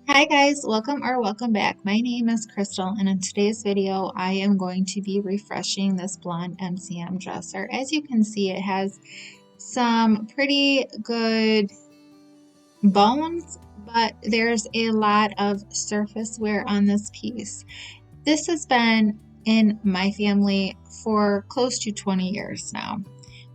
Hi guys, welcome back. My name is Crystal and in today's video I am going to be refreshing this blonde MCM dresser. As you can see, it has some pretty good bones, but there's a lot of surface wear on this piece. This has been in my family for close to 20 years now.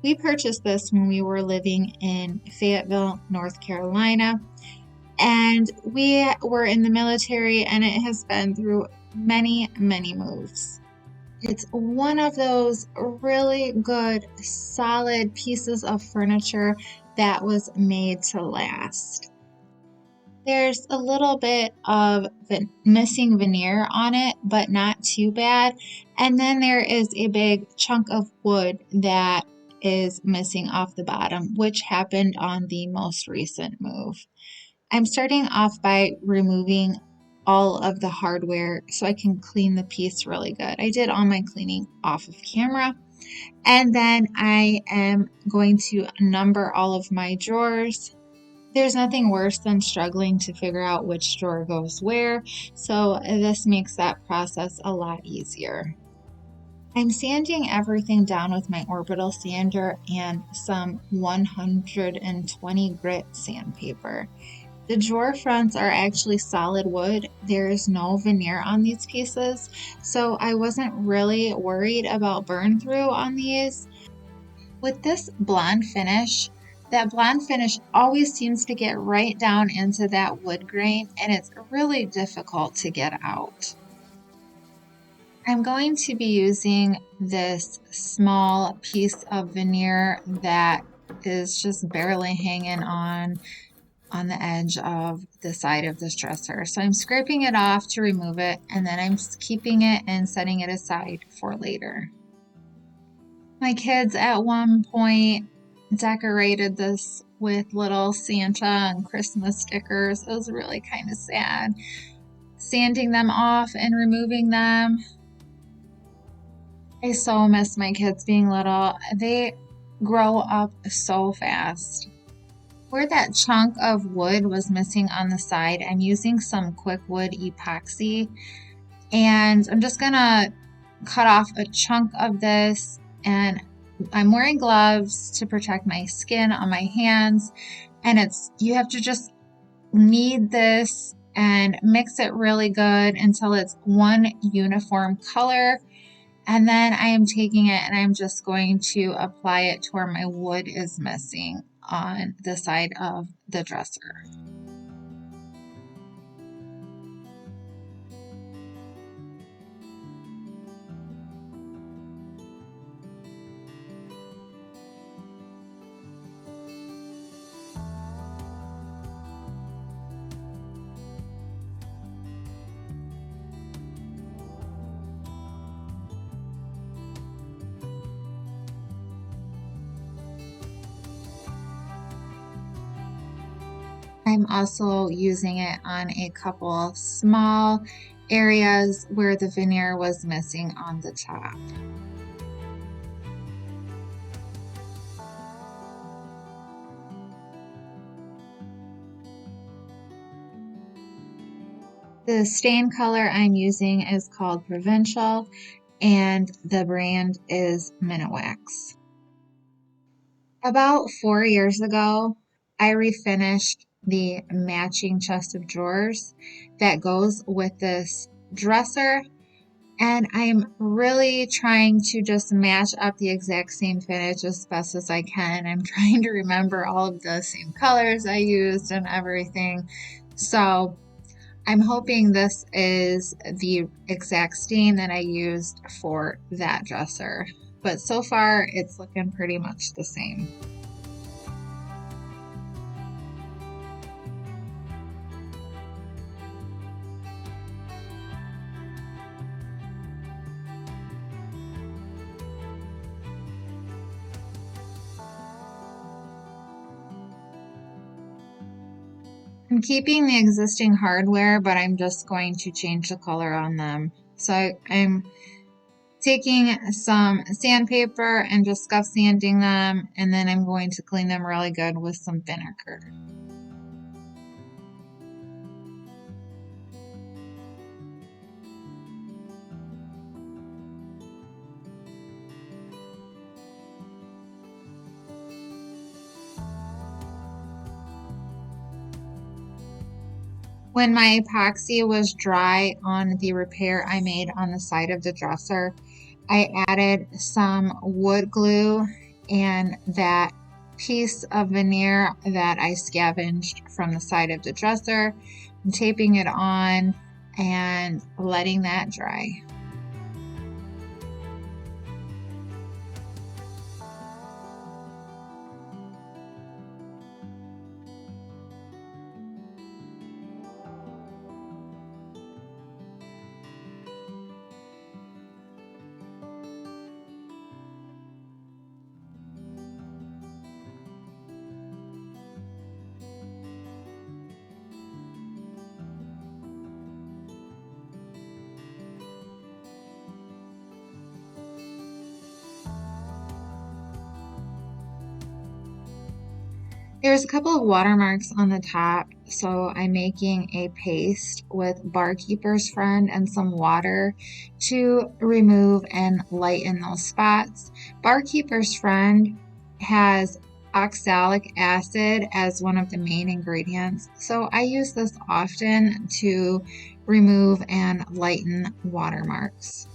We purchased this when we were living in Fayetteville, North Carolina. And we were in the military, and it has been through many, many moves. It's one of those really good, solid pieces of furniture that was made to last. There's a little bit of missing veneer on it, but not too bad. And then there is a big chunk of wood that is missing off the bottom, which happened on the most recent move. I'm starting off by removing all of the hardware so I can clean the piece really good. I did all my cleaning off of camera, and then I am going to number all of my drawers. There's nothing worse than struggling to figure out which drawer goes where, so this makes that process a lot easier. I'm sanding everything down with my orbital sander and some 120 grit sandpaper. The drawer fronts are actually solid wood. There is no veneer on these pieces, so I wasn't really worried about burn through on these. With this blonde finish, that blonde finish always seems to get right down into that wood grain, and it's really difficult to get out. I'm going to be using this small piece of veneer that is just barely hanging on the edge of the side of this dresser. So I'm scraping it off to remove it, and then I'm keeping it and setting it aside for later. My kids at one point decorated this with little Santa and Christmas stickers. It was really kind of sad. Sanding them off and removing them. I so miss my kids being little. They grow up so fast. Where that chunk of wood was missing on the side, I'm using some quick wood epoxy, and I'm just gonna cut off a chunk of this, and I'm wearing gloves to protect my skin on my hands, and you have to just knead this and mix it really good until it's one uniform color. And then I am taking it and I'm just going to apply it to where my wood is missing on the side of the dresser. I'm also using it on a couple small areas where the veneer was missing on the top. The stain color I'm using is called Provincial, and the brand is Miniwax. About 4 years ago, I refinished the matching chest of drawers that goes with this dresser, and I'm really trying to just match up the exact same finish as best as I can. I'm trying to remember all of the same colors I used and everything. So I'm hoping this is the exact stain that I used for that dresser. But so far, it's looking pretty much the same. I'm keeping the existing hardware, but I'm just going to change the color on them. So I'm taking some sandpaper and just scuff sanding them, and then I'm going to clean them really good with some vinegar. When my epoxy was dry on the repair I made on the side of the dresser, I added some wood glue and that piece of veneer that I scavenged from the side of the dresser. I'm taping it on and letting that dry. There's a couple of watermarks on the top, so I'm making a paste with Barkeeper's Friend and some water to remove and lighten those spots. Barkeeper's Friend has oxalic acid as one of the main ingredients, so I use this often to remove and lighten watermarks.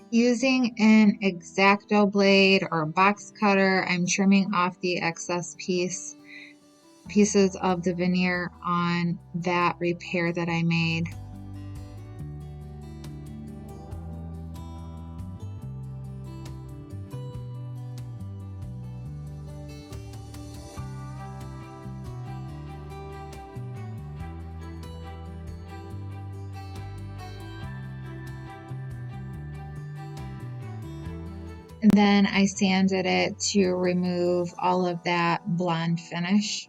Using an X-Acto blade or box cutter, I'm trimming off the excess pieces of the veneer on that repair that I made. And then I sanded it to remove all of that blonde finish.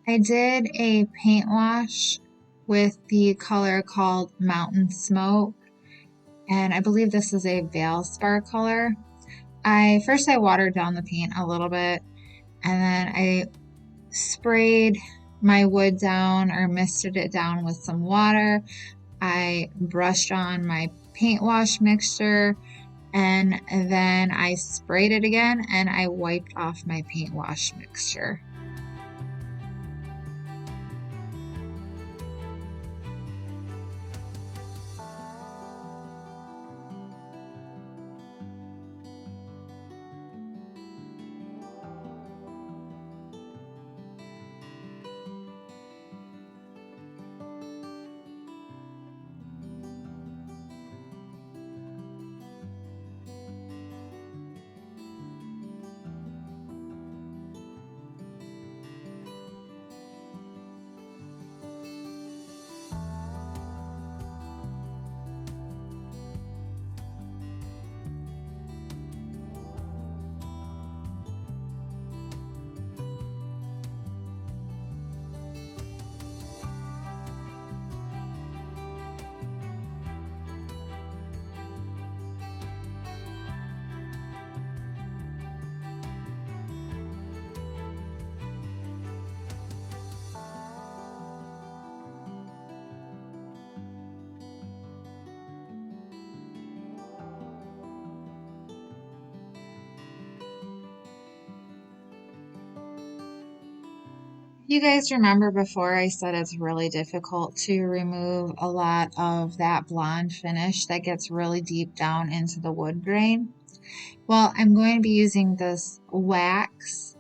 I did a paint wash with the color called Mountain Smoke, and I believe this is a Valspar color. First I watered down the paint a little bit, and then I sprayed my wood down or misted it down with some water. I brushed on my paint wash mixture, and then I sprayed it again and I wiped off my paint wash mixture. You guys remember before I said it's really difficult to remove a lot of that blonde finish that gets really deep down into the wood grain? Well, I'm going to be using this wax,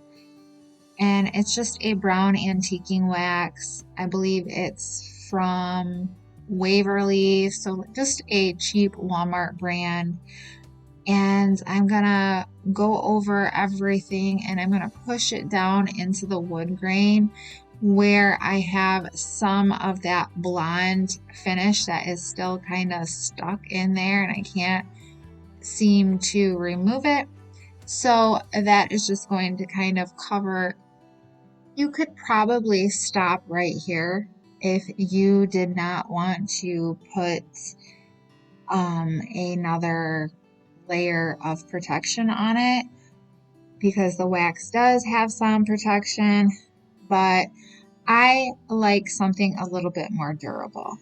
and it's just a brown antiquing wax. I believe it's from Waverly, so just a cheap Walmart brand. And I'm gonna go over everything and I'm gonna push it down into the wood grain where I have some of that blonde finish that is still kind of stuck in there and I can't seem to remove it. So that is just going to kind of cover. You could probably stop right here if you did not want to put another layer of protection on it, because the wax does have some protection, but I like something a little bit more durable.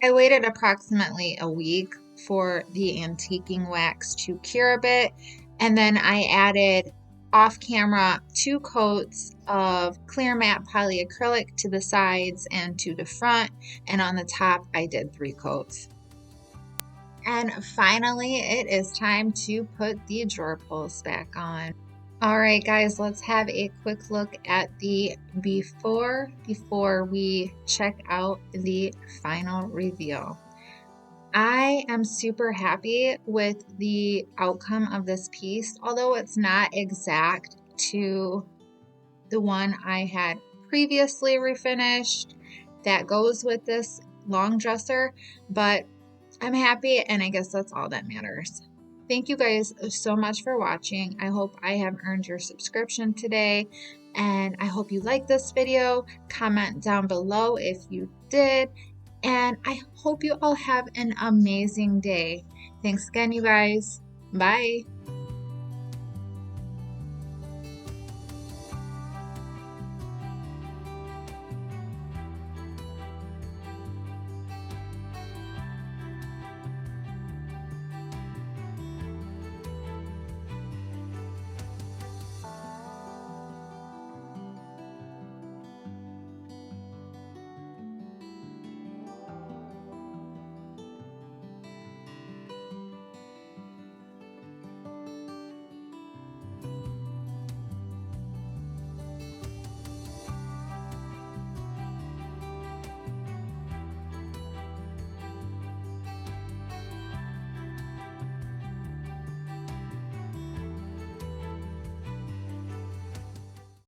I waited approximately a week for the antiquing wax to cure a bit, and then I added off camera 2 coats of clear matte polyacrylic to the sides and to the front, and on the top I did 3 coats. And finally, it is time to put the drawer pulls back on. All right, guys, let's have a quick look at the before we check out the final reveal. I am super happy with the outcome of this piece, although it's not exact to the one I had previously refinished that goes with this long dresser, but I'm happy, and I guess that's all that matters. Thank you guys so much for watching. I hope I have earned your subscription today, and I hope you liked this video. Comment down below if you did, and I hope you all have an amazing day. Thanks again, you guys. Bye.